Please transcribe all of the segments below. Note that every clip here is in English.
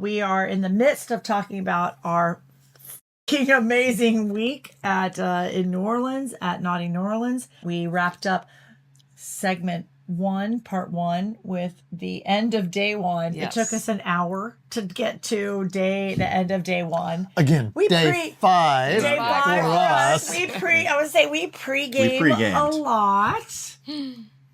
We are in the midst of talking about our fucking amazing week at in New Orleans, at Naughty New Orleans. We wrapped up segment 1, part 1, with the end of day 1. Yes. It took us an hour to get to the end of day 1. Again, day 5 Day for 5 us. We pregame a lot.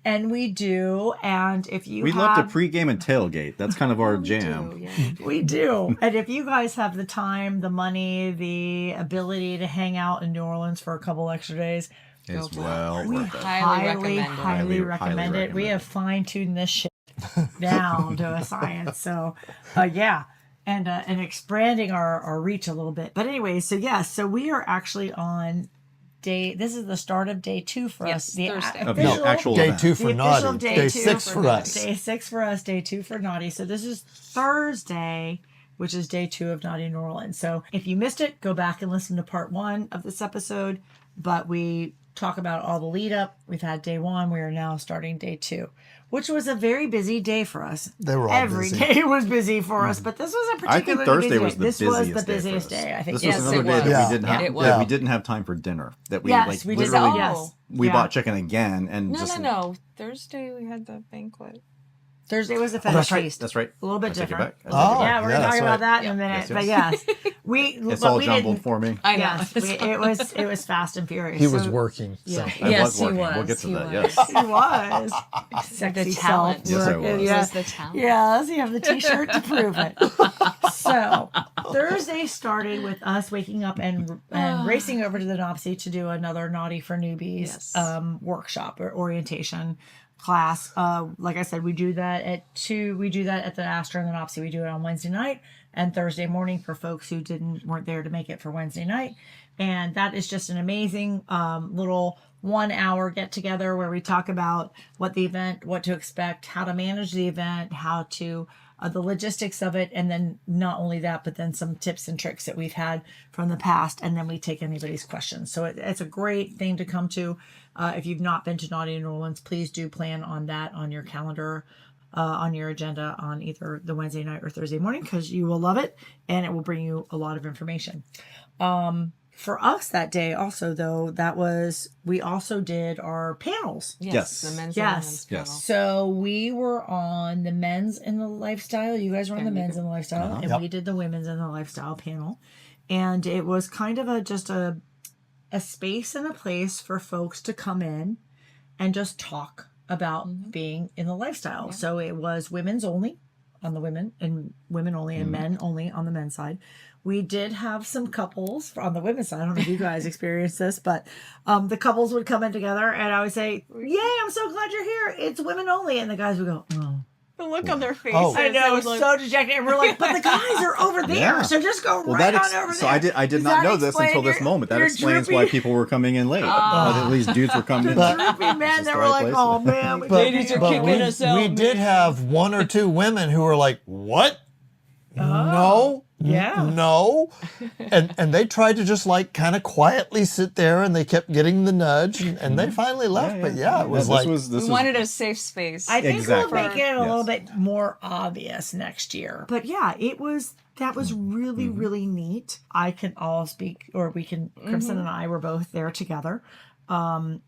And we do. And if you we love to pregame and tailgate. That's kind of our jam. We do. And if you guys have the time, the money, the ability to hang out in New Orleans for a couple extra days, It's well we worth it. highly recommend it. We have fine-tuned this shit down to a science. So, yeah. And expanding our reach a little bit. But anyway, so we are actually on this is the start of day 2 for us. The Thursday. Actual day event. 2 for Naughty. Day 6 for us. Day 6 for us, day 2 for Naughty. So this is Thursday, which is day 2 of Naughty New Orleans. So if you missed it, go back and listen to part 1 of this episode. But we talk about all the lead up. We've had day 1. We are now starting day 2, which was a very busy day for us. They were all Every busy. day was busy for us, but this was a particularly Thursday busy was day. the This was the busiest busiest day. I think. This was another day that we didn't have. It was. That we didn't have time for dinner. That we Yes, we did. literally Yes. we bought chicken again and No. Thursday we had the banquet. Thursday was a fetish feast. That's right. A little bit I take it different. back. I take it back. Yeah, we're going to talk about that in a Yes, minute. yes. But yes, It's all jumbled for me. I know. Yes, it was fast and furious. He was working. So. Yeah. I Yes, was working. he was. We'll get to He that. was. Yes. He was. Sexy The talent. Yes, I self-work. was. Yeah. Was the talent. Yes, you have the t-shirt to prove it. So Thursday started with us waking up and racing over to the Nopsy to do another Naughty for Newbies workshop or orientation class. Like I said, we do that at 2. We do that at the Astra and the Nopsy. We do it on Wednesday night and Thursday morning for folks who weren't there to make it for Wednesday night. And that is just an amazing little 1 hour get together where we talk about what the event, what to expect, how to manage the event, how to the logistics of it, and then not only that, but then some tips and tricks that we've had from the past, and then we take anybody's questions. So it's a great thing to come to. If you've not been to Naughty New Orleans, please do plan on that on your calendar, on your agenda on either the Wednesday night or Thursday morning, because you will love it, and it will bring you a lot of information. For us that day also, though, we also did our panels. Yes. The men's Yes. and women's panel. So we were on the men's in the lifestyle. You guys were on the men's in the lifestyle, and we did the women's in the lifestyle panel. And it was kind of just a space and a place for folks to come in and just talk about being in the lifestyle. Yeah. So it was women's only on the women and women only and men only on the men's side. We did have some couples on the women's side. I don't know if you guys experienced this, but the couples would come in together and I would say, "Yay, I'm so glad you're here. It's women only." And the guys would go, "Oh." The look on their faces. Oh. I know, so dejected. And we're like, "But the guys are over there, so just go on over there." So I did not know this until this moment. That explains why people were coming in late. At least dudes were coming in. Droopy men that were like, "Oh man, ladies are kicking us out." We did have 1 or 2 women who were like, "What? No." Yeah. No. And they tried to just like kind of quietly sit there and they kept getting the nudge and they finally left. It was like we wanted a safe space. I think we'll make it a little bit more obvious next year. But yeah, that was really, really neat. I can all speak, or we can, Crimson and I were both there together.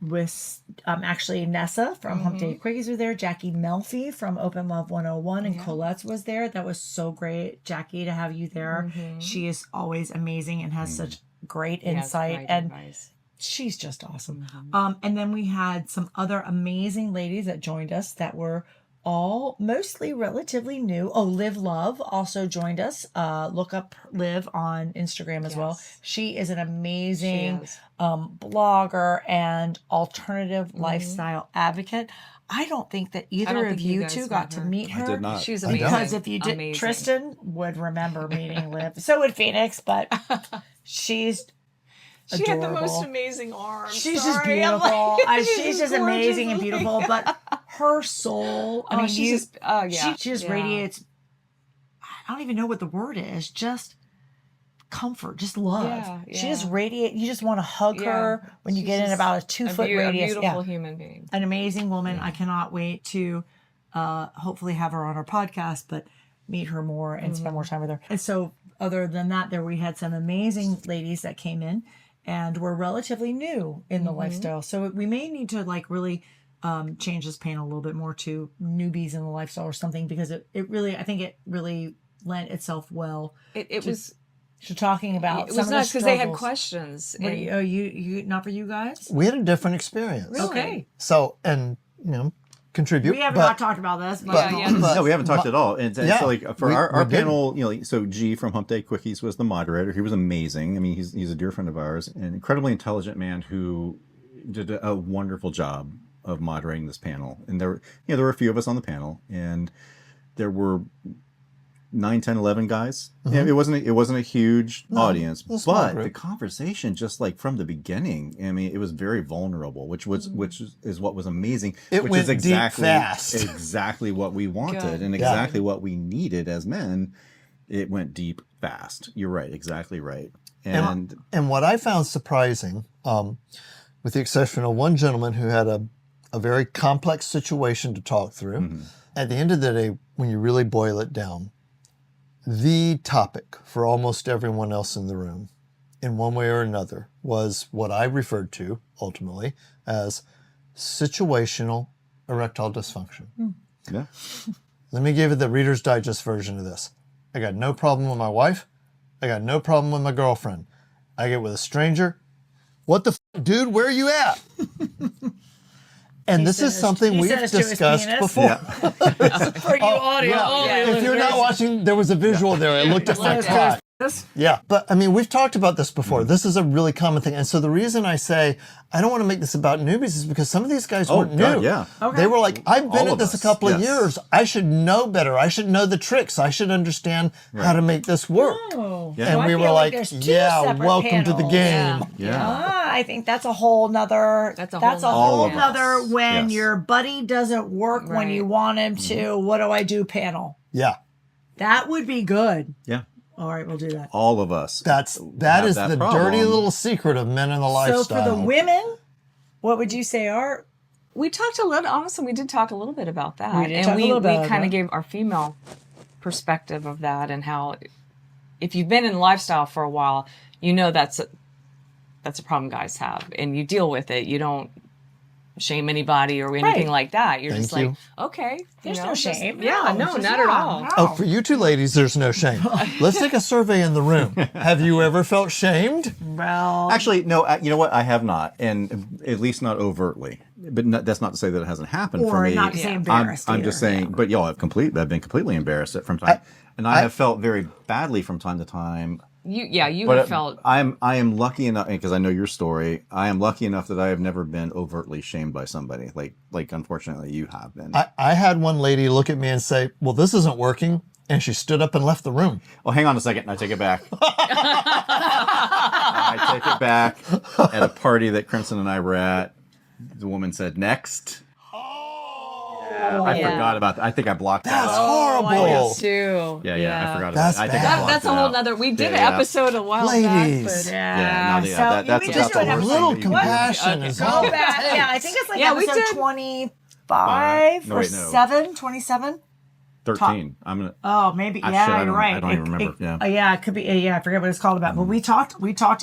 With actually Nessa from Hump Day Quickies was there, Jackie Melfi from Open Love 101, and Colette's was there. That was so great, Jackie, to have you there. She is always amazing and has such great insight, and she's just awesome. And then we had some other amazing ladies that joined us that were all mostly relatively new. Oh, Liv Love also joined us. Look up Liv on Instagram as well. She is an amazing blogger and alternative lifestyle advocate. I don't think that either of you two got to meet her. I did not. She's amazing. Because if you did, Tristan would remember meeting Liv. So would Phoenixx, but she's She adorable. had the most amazing arms. She's just beautiful. She's just amazing and beautiful. But her soul, I mean, she just radiates. I don't even know what the word is. Just comfort, just love. Yeah. She just radiates. You just want to hug her when you get in about a 2-foot radius. A beautiful human being. An amazing woman. I cannot wait to hopefully have her on our podcast. But meet her more and spend more time with her. And so other than that, we had some amazing ladies that came in and were relatively new in the lifestyle. So we may need to like really change this panel a little bit more to newbies in the lifestyle or something, because I think it really lent itself well. It was to talking about it some was of the nice because they had struggles. questions. Were you not for you guys? We had a different experience. Really? Okay. So, and, contribute. We have not talked about this, but, No, we haven't talked at all. And Yeah, so, like, for we our didn't. panel, so G from Hump Day Quickies was the moderator. He was amazing. I mean, he's a dear friend of ours, an incredibly intelligent man who did a wonderful job of moderating this panel. And there were a few of us on the panel, and there were 9, 10, 11 guys. Yeah, it wasn't a huge audience, a small but group. the conversation, just like from the beginning, I mean, it was very vulnerable, which is what was amazing. It which went is deep exactly fast. exactly what we wanted Good. and exactly what we needed as men. It went deep fast. You're right, exactly right. And what I found surprising, with the exception of one gentleman who had a very complex situation to talk through, at the end of the day, when you really boil it down, the topic for almost everyone else in the room, in one way or another, was what I referred to ultimately as situational erectile dysfunction. yeah. Let me give you the Reader's Digest version of this. I got no problem with my wife. I got no problem with my girlfriend. I get with a stranger. What the dude, where are you at? And this is something we've discussed before. for you audio. If you're not watching, there was a visual there. It looked at my crotch. Yeah, but I mean, we've talked about this before. This is a really common thing. And so the reason I say I don't want to make this about newbies is because some of these guys weren't new. Yeah. They were like, I've been All at of this a us, couple of yes. years. I should know better. I should know the tricks. I should understand how to make this work. Oh. Yeah. And I we feel were like, there's two yeah, separate welcome to the panels. game. Yeah. I think that's a whole nother. That's a whole whole All of nother. us. When Yes. your buddy doesn't work when Right. you want him to. What do I do? Panel. Yeah. That would be good. Yeah. All right, we'll do that. All of us. That have is that the problem. dirty little secret of men in the lifestyle. So for the women, what would you say are? We talked a little. Honestly, we did talk a little bit about that, We did and talk a we little bit about kind that. of gave our female perspective of that, and how if you've been in lifestyle for a while, you know that's a problem guys have, and you deal with it. You don't shame anybody or anything Right. like that. You're just Thank like, okay, There's you no know, just- shame. yeah, no, just- not at yeah, all. no. Oh, for you two ladies, there's no shame. Let's take a survey in the room. Have you ever felt shamed? Well, Actually, no. You know what? I have not, and at least not overtly. But that's not to say that it hasn't happened for or me. not to say Yeah. embarrassed. I'm just either. saying. But I've been completely embarrassed from time, and I have felt very badly from time to time. You But have felt. I am lucky enough, because I know your story. I am lucky enough that I have never been overtly shamed by somebody. Like unfortunately, you have been. I had one lady look at me and say, well, this isn't working. And she stood up and left the room. Oh, hang on a second. I take it back. I take it back. At a party that Crimson and I were at, the woman said, "Next." I forgot about that. I think I blocked that That's out. horrible. I did too. Yeah, I forgot That's about it. I think I bad. blocked That's a it whole out. nother. We did Yeah, an episode a while Ladies. back. But, Yeah, no, So that's we that's just do an A episode. little What? compassion is all Go it back. takes. Yeah, I think it's like Yeah, we episode did. 25 No, or wait, no. 7, 27. 13. I'm gonna. Oh, maybe. Ah, Yeah, shit, I you're don't- right. I don't even remember. Yeah. Yeah, it could be. Yeah, I forget what it's called about. But we talked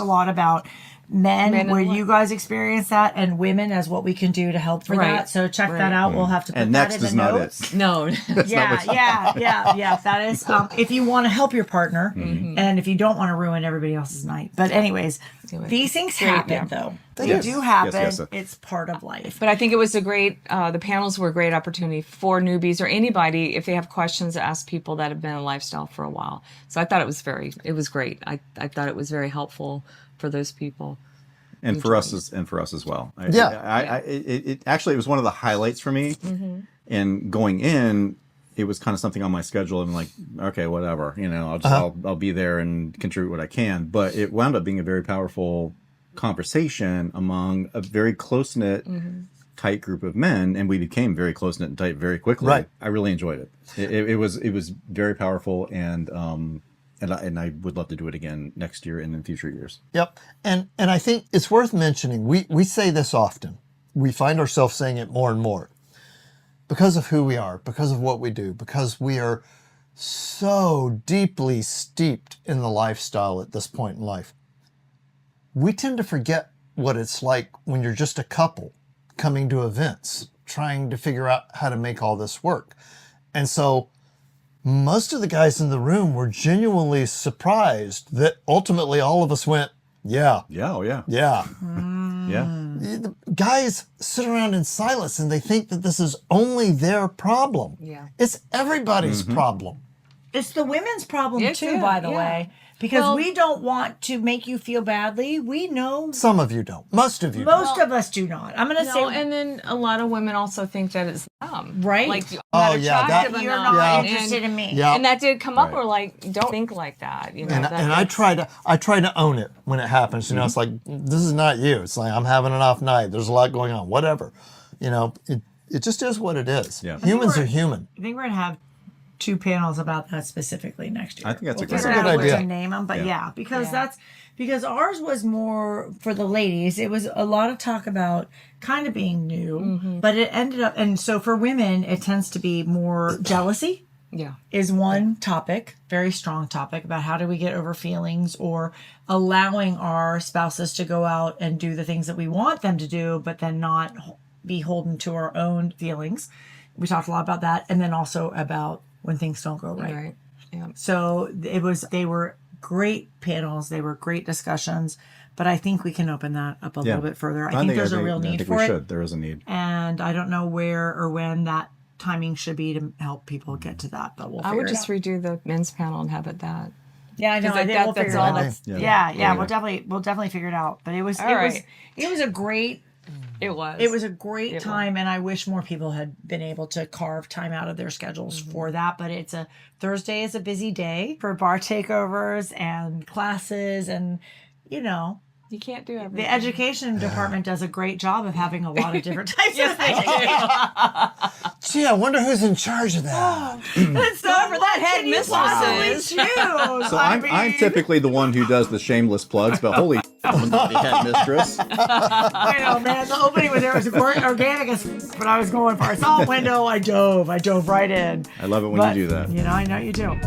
a lot about men and where what? you guys experience that, and women as what we can do to help for Right. that. So check Right. that out. We'll have to put And that next in the is not notes. it. no. Yeah. That is if you want to help your partner, and if you don't want to ruin everybody else's night. But anyways, these things happen though. They Yes. do happen. Yes, yes. It's part of life. But I think it was a great, the panels were a great opportunity for newbies or anybody if they have questions to ask people that have been in lifestyle for a while. So I thought it was great. I thought it was very helpful for those people. And for us as well. Yeah. It actually was one of the highlights for me. And going in, it was kind of something on my schedule. And like, okay, whatever, I'll be there and contribute what I can. But it wound up being a very powerful conversation among a very close-knit, tight group of men, and we became very close-knit and tight very quickly. Right. I really enjoyed it. It was very powerful, and I would love to do it again next year and in future years. Yep. And I think it's worth mentioning, we say this often. We find ourselves saying it more and more. Because of who we are, because of what we do, because we are so deeply steeped in the lifestyle at this point in life, we tend to forget what it's like when you're just a couple coming to events, trying to figure out how to make all this work. And so most of the guys in the room were genuinely surprised that ultimately all of us went, yeah, Yeah, oh yeah. yeah. Yeah. The guys sit around in silence and they think that this is only their problem. Yeah. It's everybody's problem. It's the women's problem It too, is, by the yeah. way, because Well- we don't want to make you feel badly. We know Some of you don't. Most of you don't. most of us do not. I'm going to No, say and then a lot of women also think that it's them. Right. Like, you're Oh, not yeah, attractive that- you're enough. not Yeah. interested in me. Yeah. And that did come up. Right. We're like, don't think like that. You know, And, that and I try to own it when it happens. You know, it's like, this is not you. It's like, I'm having an off night. There's a lot going on. Whatever. You know, it just is what it is. Yeah. Humans are human. I think we're going to have 2 panels about that specifically next year. I think that's a We'll great figure idea. out That's a good what idea. to name them, but Yeah. because Yeah. that's because ours was more for the ladies. It was a lot of talk about kind of being new, but it ended up, and so for women, it tends to be more jealousy. Yeah. Is one topic, very strong topic about how do we get over feelings or allowing our spouses to go out and do the things that we want them to do, but then not be holden to our own feelings. We talked a lot about that. And then also about when things don't go right. Right. Yeah. So they were great panels. They were great discussions, but I think we can open that up a little bit further. I think there's a real need for it. There is a need. And I don't know where or when that timing should be to help people get to that, but we'll figure I would it just out. redo the men's panel and have it that. Yeah, I know. 'Cause I like think that- we'll that's figure it all out. that's- Yeah, Yeah. we'll definitely figure it out. But it was All right. it was a great It was. it was a great It time, and I wish more people had been able to carve time out of their schedules for that. But it's a Thursday is a busy day for bar takeovers and classes, and you know You can't do everything. the education department does a great job of having a lot of different types of things. Gee, I wonder who's in charge of that. And so for that head can you possibly mistresses. choose? So I'm typically the one who does the shameless plugs, but holy I'm not the head mistress. I know, man. The opening was there was organic as what I was going for. I saw a window. I dove right in. I love it when But, you do that. You know, I know you do.